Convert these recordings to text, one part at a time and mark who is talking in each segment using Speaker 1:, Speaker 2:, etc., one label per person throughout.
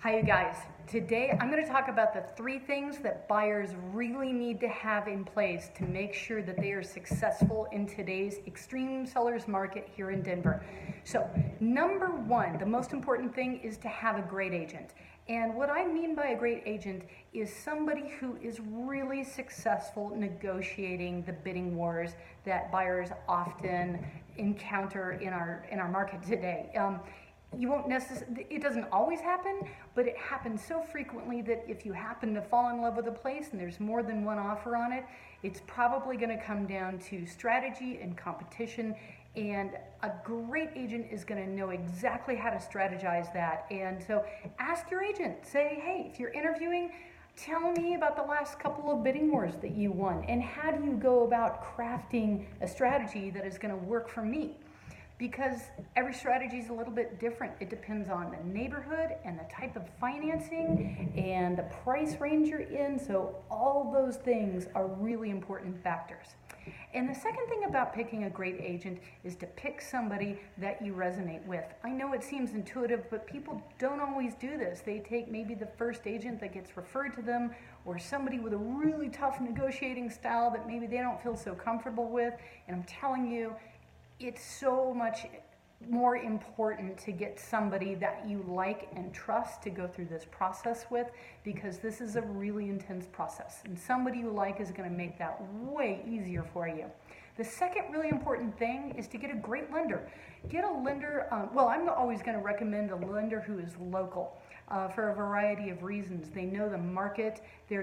Speaker 1: Hi, you guys. Today I'm going to talk about the 3 things that buyers really need to have in place to make sure that they are successful in today's extreme seller's market here in Denver. So, number 1, the most important thing is to have a great agent. And what I mean by a great agent is somebody who is really successful negotiating the bidding wars that buyers often encounter in our market today. You won't necessarily, it doesn't always happen, but it happens so frequently that if you happen to fall in love with a place and there's more than one offer on it, it's probably going to come down to strategy and competition. And a great agent is going to know exactly how to strategize that. And so ask your agent, say, hey, if you're interviewing, tell me about the last couple of bidding wars that you won, and how do you go about crafting a strategy that is going to work for me? Because every strategy is a little bit different. It depends on the neighborhood and the type of financing and the price range you're in. So all those things are really important factors. And the second thing about picking a great agent is to pick somebody that you resonate with. I know it seems intuitive, but people don't always do this. They take maybe the first agent that gets referred to them, or somebody with a really tough negotiating style that maybe they don't feel so comfortable with. And I'm telling you, it's so much more important to get somebody that you like and trust to go through this process with, because this is a really intense process, and somebody you like is going to make that way easier for you. The second really important thing is to get a great lender. Get a lender, I'm always going to recommend a lender who is local. For a variety of reasons. They know the market. They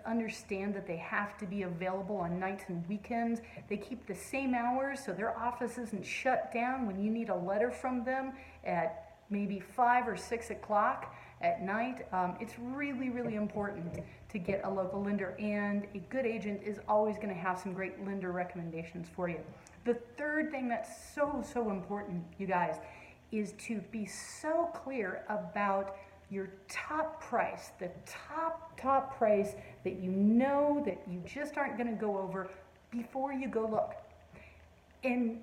Speaker 1: understand that they have to be available on nights and weekends. They keep the same hours, so their office isn't shut down when you need a letter from them at maybe 5 or 6 o'clock at night. It's really, really important to get a local lender, and a good agent is always going to have some great lender recommendations for you. The third thing that's so important, you guys, is to be so clear about your top price, the top price that you know that you just aren't going to go over before you go look. And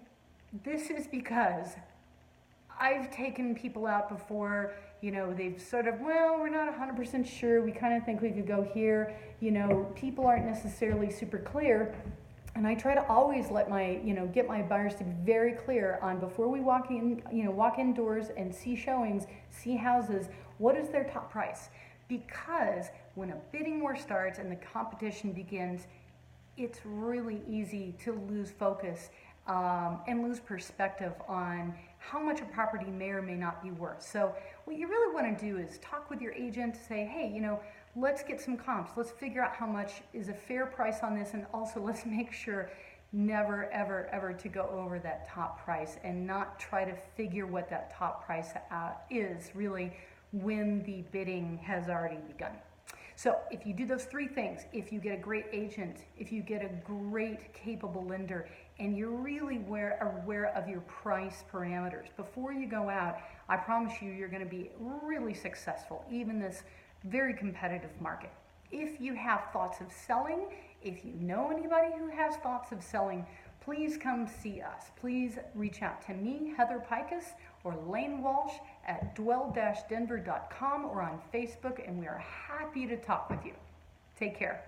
Speaker 1: this is because I've taken people out before, they've sort of, we're not 100% sure, we kind of think we could go here, people aren't necessarily super clear. And I try to always get my buyers to be very clear on, before we walk indoors and see showings, see houses, what is their top price? Because when a bidding war starts and the competition begins, it's really easy to lose focus and lose perspective on how much a property may or may not be worth. So what you really want to do is talk with your agent, say, hey, let's get some comps. Let's figure out how much is a fair price on this, and also let's make sure never, ever to go over that top price, and not try to figure what that top price is really when the bidding has already begun. So if you do those 3 things, if you get a great agent, if you get a great capable lender, and you're really aware of your price parameters before you go out, I promise you're going to be really successful, even this very competitive market. If you have thoughts of selling, if you know anybody who has thoughts of selling, please come see us. Please reach out to me, Heather Pikus, or Lane Walsh at dwell-denver.com or on Facebook, and we are happy to talk with you. Take care.